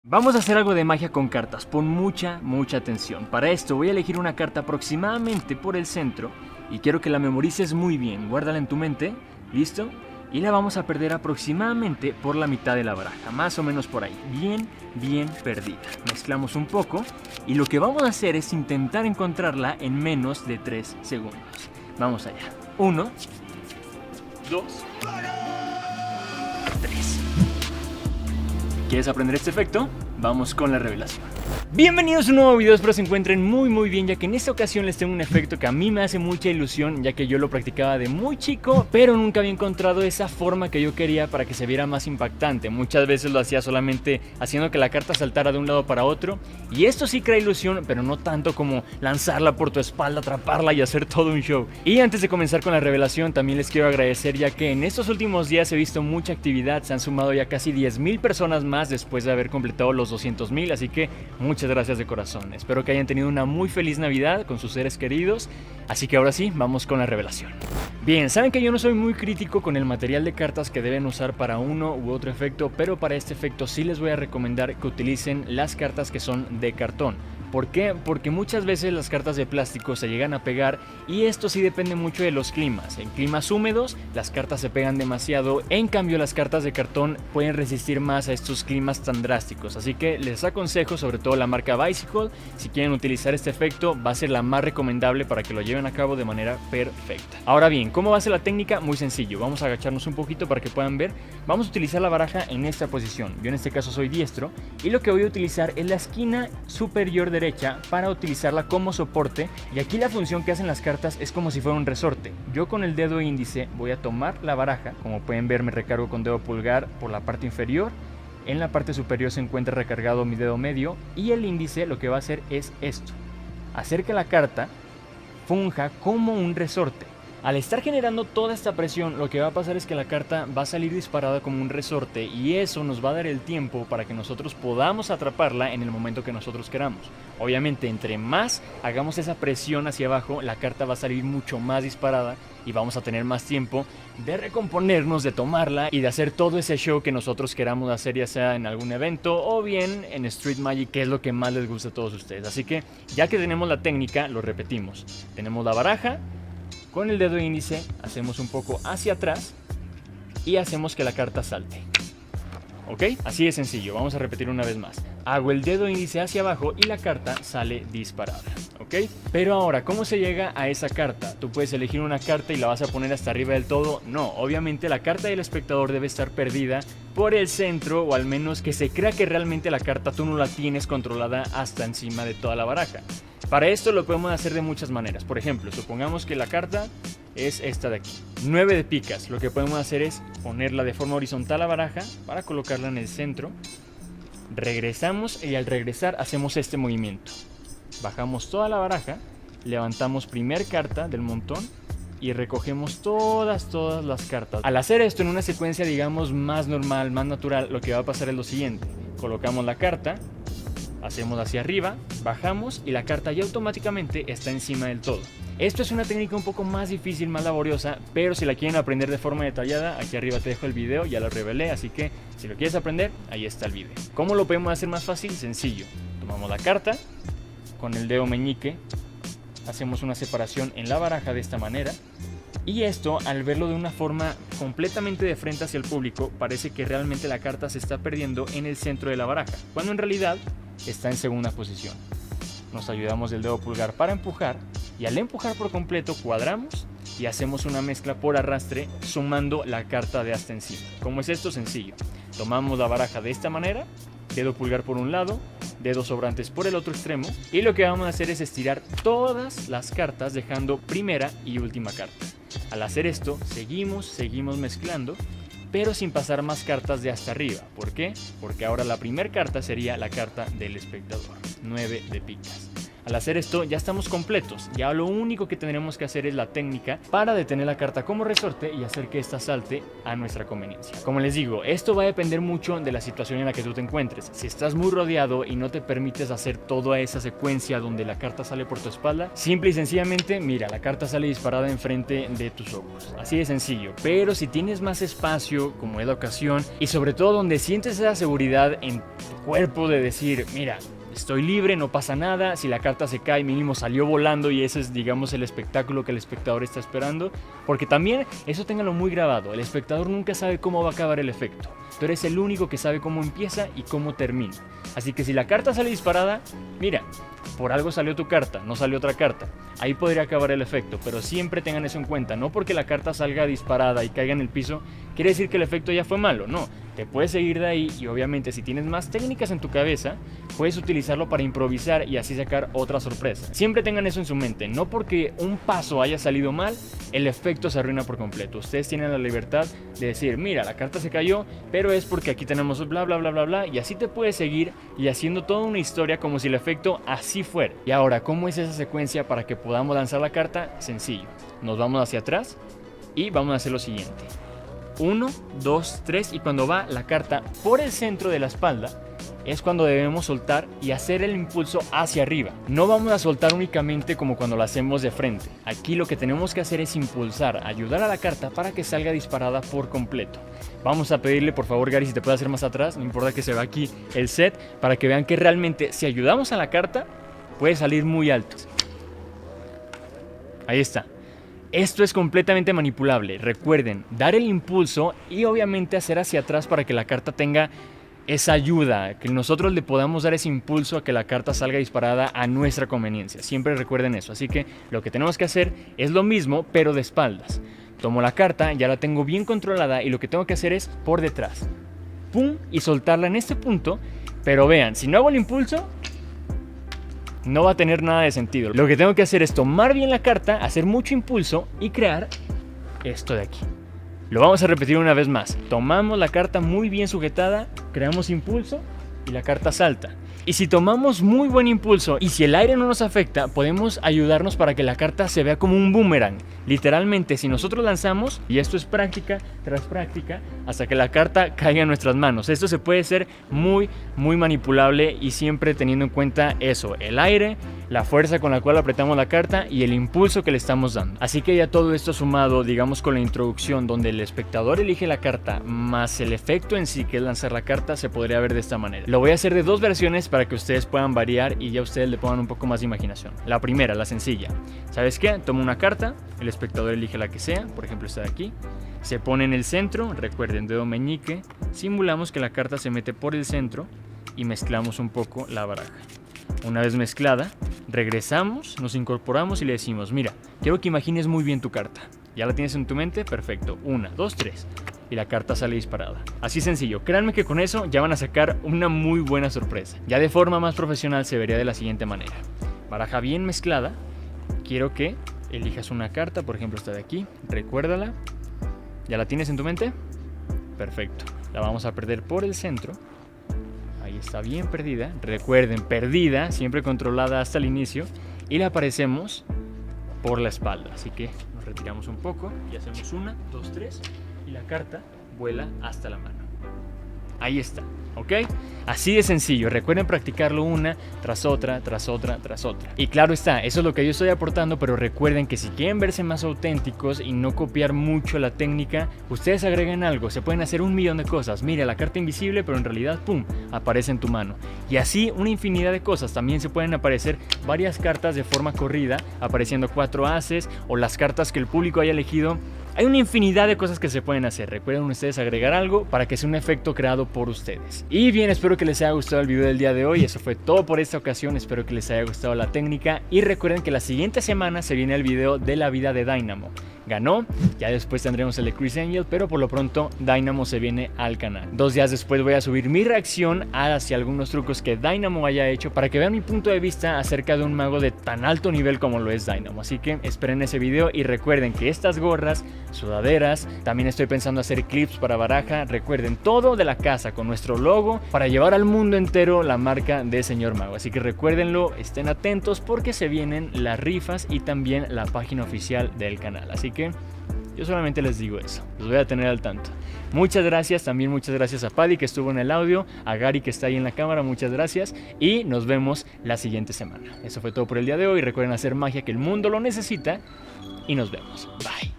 Vamos a hacer algo de magia con cartas, pon mucha atención. Para esto voy a elegir una carta aproximadamente por el centro y quiero que la memorices muy bien, guárdala en tu mente, ¿listo? Y la vamos a perder aproximadamente por la mitad de la baraja, más o menos por ahí, bien perdida. Mezclamos un poco y lo que vamos a hacer es intentar encontrarla en menos de 3 segundos. Vamos allá. 1, 2, 3. ¿Quieres aprender este efecto? Vamos con la revelación. Bienvenidos a un nuevo video, espero se encuentren muy bien, ya que en esta ocasión les tengo un efecto que a mí me hace mucha ilusión, ya que yo lo practicaba de muy chico, pero nunca había encontrado esa forma que yo quería para que se viera más impactante. Muchas veces lo hacía solamente haciendo que la carta saltara de un lado para otro, y esto sí crea ilusión, pero no tanto como lanzarla por tu espalda, atraparla y hacer todo un show. Y antes de comenzar con la revelación, también les quiero agradecer, ya que en estos últimos días he visto mucha actividad, se han sumado ya casi 10,000 personas más después de haber completado los 200,000, así que muchas gracias de corazón. Espero que hayan tenido una muy feliz Navidad con sus seres queridos. Así que ahora sí, vamos con la revelación. Bien, saben que yo no soy muy crítico con el material de cartas que deben usar para uno u otro efecto, pero para este efecto sí les voy a recomendar que utilicen las cartas que son de cartón. ¿Por qué? Porque muchas veces las cartas de plástico se llegan a pegar y esto sí depende mucho de los climas. En climas húmedos las cartas se pegan demasiado, en cambio las cartas de cartón pueden resistir más a estos climas tan drásticos. Así que les aconsejo, sobre todo la marca Bicycle, si quieren utilizar este efecto va a ser la más recomendable para que lo lleven a cabo de manera perfecta. Ahora bien, ¿cómo va a ser la técnica? Muy sencillo, vamos a agacharnos un poquito para que puedan ver. Vamos a utilizar la baraja en esta posición, yo en este caso soy diestro y lo que voy a utilizar es la esquina superior derecha para utilizarla como soporte, y aquí la función que hacen las cartas es como si fuera un resorte. Yo con el dedo índice voy a tomar la baraja, como pueden ver me recargo con dedo pulgar por la parte inferior, en la parte superior se encuentra recargado mi dedo medio y el índice lo que va a hacer es esto, hacer que la carta funja como un resorte. Al estar generando toda esta presión, lo que va a pasar es que la carta va a salir disparada como un resorte y eso nos va a dar el tiempo para que nosotros podamos atraparla en el momento que nosotros queramos. Obviamente, entre más hagamos esa presión hacia abajo, la carta va a salir mucho más disparada y vamos a tener más tiempo de recomponernos, de tomarla y de hacer todo ese show que nosotros queramos hacer, ya sea en algún evento o bien en Street Magic, que es lo que más les gusta a todos ustedes. Así que ya que tenemos la técnica, lo repetimos. Tenemos la baraja. Con el dedo índice hacemos un poco hacia atrás y hacemos que la carta salte. ¿Ok? Así de sencillo, vamos a repetir una vez más. Hago el dedo índice hacia abajo y la carta sale disparada. ¿Ok? Pero ahora, ¿cómo se llega a esa carta? ¿Tú puedes elegir una carta y la vas a poner hasta arriba del todo? No, obviamente la carta del espectador debe estar perdida por el centro, o al menos que se crea que realmente la carta tú no la tienes controlada hasta encima de toda la baraja. Para esto lo podemos hacer de muchas maneras. Por ejemplo, supongamos que la carta es esta de aquí, 9 de picas. Lo que podemos hacer es ponerla de forma horizontal a la baraja para colocarla en el centro. Regresamos y al regresar hacemos este movimiento. Bajamos toda la baraja, levantamos primer carta del montón y recogemos todas las cartas. Al hacer esto en una secuencia, digamos, más normal, más natural, lo que va a pasar es lo siguiente. Colocamos la carta, hacemos hacia arriba, bajamos y la carta ya automáticamente está encima del todo. Esto es una técnica un poco más difícil, más laboriosa, pero si la quieren aprender de forma detallada, aquí arriba te dejo el video, ya lo revelé, así que si lo quieres aprender, ahí está el video. ¿Cómo lo podemos hacer más fácil? Sencillo. Tomamos la carta, con el dedo meñique, hacemos una separación en la baraja de esta manera. Y esto, al verlo de una forma completamente de frente hacia el público, parece que realmente la carta se está perdiendo en el centro de la baraja, cuando en realidad está en segunda posición. Nos ayudamos del dedo pulgar para empujar y al empujar por completo cuadramos y hacemos una mezcla por arrastre sumando la carta de hasta encima. ¿Cómo es esto? Sencillo. Tomamos la baraja de esta manera, dedo pulgar por un lado, dedos sobrantes por el otro extremo y lo que vamos a hacer es estirar todas las cartas dejando primera y última carta. Al hacer esto seguimos mezclando, pero sin pasar más cartas de hasta arriba. ¿Por qué? Porque ahora la primera carta sería la carta del espectador, 9 de picas. Al hacer esto ya estamos completos, ya lo único que tendremos que hacer es la técnica para detener la carta como resorte y hacer que ésta salte a nuestra conveniencia. Como les digo, esto va a depender mucho de la situación en la que tú te encuentres. Si estás muy rodeado y no te permites hacer toda esa secuencia donde la carta sale por tu espalda, simple y sencillamente, mira, la carta sale disparada enfrente de tus ojos. Así de sencillo. Pero si tienes más espacio, como es la ocasión, y sobre todo donde sientes esa seguridad en tu cuerpo de decir, mira, estoy libre, no pasa nada, si la carta se cae mínimo salió volando y ese es, digamos, el espectáculo que el espectador está esperando, porque también eso ténganlo muy grabado, el espectador nunca sabe cómo va a acabar el efecto, tú eres el único que sabe cómo empieza y cómo termina, así que si la carta sale disparada, mira, por algo salió tu carta, no salió otra carta, ahí podría acabar el efecto, pero siempre tengan eso en cuenta, no porque la carta salga disparada y caiga en el piso, quiere decir que el efecto ya fue malo, no, te puedes seguir de ahí y obviamente si tienes más técnicas en tu cabeza, puedes utilizarlo para improvisar y así sacar otra sorpresa. Siempre tengan eso en su mente, no porque un paso haya salido mal, el efecto se arruina por completo. Ustedes tienen la libertad de decir, mira, la carta se cayó, pero es porque aquí tenemos bla bla bla bla bla, y así te puedes seguir y haciendo toda una historia como si el efecto así fuera. Y ahora, ¿cómo es esa secuencia para que podamos lanzar la carta? Sencillo, nos vamos hacia atrás y vamos a hacer lo siguiente. 1, 2, 3 y cuando va la carta por el centro de la espalda es cuando debemos soltar y hacer el impulso hacia arriba. No vamos a soltar únicamente como cuando lo hacemos de frente. Aquí lo que tenemos que hacer es impulsar, ayudar a la carta para que salga disparada por completo. Vamos a pedirle por favor, Gary, si te puedes hacer más atrás, no importa que se vea aquí el set, para que vean que realmente si ayudamos a la carta puede salir muy alto. Ahí está. Esto es completamente manipulable, recuerden, dar el impulso y obviamente hacer hacia atrás para que la carta tenga esa ayuda, que nosotros le podamos dar ese impulso a que la carta salga disparada a nuestra conveniencia, siempre recuerden eso, así que lo que tenemos que hacer es lo mismo pero de espaldas. Tomo la carta, ya la tengo bien controlada y lo que tengo que hacer es por detrás, pum, y soltarla en este punto, pero vean, si no hago el impulso, no va a tener nada de sentido. Lo que tengo que hacer es tomar bien la carta, hacer mucho impulso y crear esto de aquí. Lo vamos a repetir una vez más. Tomamos la carta muy bien sujetada, creamos impulso y la carta salta. Y si tomamos muy buen impulso y si el aire no nos afecta, podemos ayudarnos para que la carta se vea como un boomerang. Literalmente, si nosotros lanzamos, y esto es práctica tras práctica, hasta que la carta caiga en nuestras manos. Esto se puede ser muy manipulable y siempre teniendo en cuenta eso, el aire, la fuerza con la cual apretamos la carta y el impulso que le estamos dando. Así que ya todo esto sumado, digamos con la introducción donde el espectador elige la carta más el efecto en sí que es lanzar la carta, se podría ver de esta manera. Lo voy a hacer de dos versiones para que ustedes puedan variar y ya ustedes le pongan un poco más de imaginación. La primera, la sencilla. ¿Sabes qué? Tomo una carta, el espectador elige la que sea, por ejemplo esta de aquí, se pone en el centro, recuerden dedo meñique, simulamos que la carta se mete por el centro y mezclamos un poco la baraja. Una vez mezclada, regresamos, nos incorporamos y le decimos, mira, quiero que imagines muy bien tu carta. ¿Ya la tienes en tu mente? Perfecto. 1, 2, 3. Y la carta sale disparada. Así sencillo. Créanme que con eso ya van a sacar una muy buena sorpresa. Ya de forma más profesional se vería de la siguiente manera. Baraja bien mezclada. Quiero que elijas una carta, por ejemplo esta de aquí. Recuérdala. ¿Ya la tienes en tu mente? Perfecto. La vamos a perder por el centro. Ahí está bien perdida. Recuerden, perdida, siempre controlada hasta el inicio. Y la aparecemos por la espalda. Así que nos retiramos un poco y hacemos 1, 2, 3. Y la carta vuela hasta la mano. Ahí está, ¿ok? Así de sencillo, recuerden practicarlo una tras otra, tras otra, tras otra. Y claro está, eso es lo que yo estoy aportando, pero recuerden que si quieren verse más auténticos y no copiar mucho la técnica, ustedes agreguen algo, se pueden hacer un millón de cosas. Mira, la carta invisible, pero en realidad, ¡pum!, aparece en tu mano. Y así una infinidad de cosas, también se pueden aparecer varias cartas de forma corrida, apareciendo 4 ases o las cartas que el público haya elegido. Hay una infinidad de cosas que se pueden hacer. Recuerden ustedes agregar algo para que sea un efecto creado por ustedes. Y bien, espero que les haya gustado el video del día de hoy. Eso fue todo por esta ocasión. Espero que les haya gustado la técnica. Y recuerden que la siguiente semana se viene el video de la vida de Dynamo. ganó. Ya después tendremos el de Criss Angel, pero por lo pronto Dynamo se viene al canal. 2 días después voy a subir mi reacción hacia algunos trucos que Dynamo haya hecho para que vean mi punto de vista acerca de un mago de tan alto nivel como lo es Dynamo. Así que esperen ese video y recuerden que estas gorras, sudaderas, también estoy pensando hacer clips para baraja. Recuerden, todo de la casa con nuestro logo para llevar al mundo entero la marca de Señor Mago. Así que recuérdenlo, estén atentos porque se vienen las rifas y también la página oficial del canal. Así que yo solamente les digo eso, los voy a tener al tanto. Muchas gracias, también muchas gracias a Paddy que estuvo en el audio, a Gary que está ahí en la cámara, muchas gracias y nos vemos la siguiente semana. Eso fue todo por el día de hoy, recuerden hacer magia que el mundo lo necesita y nos vemos. Bye.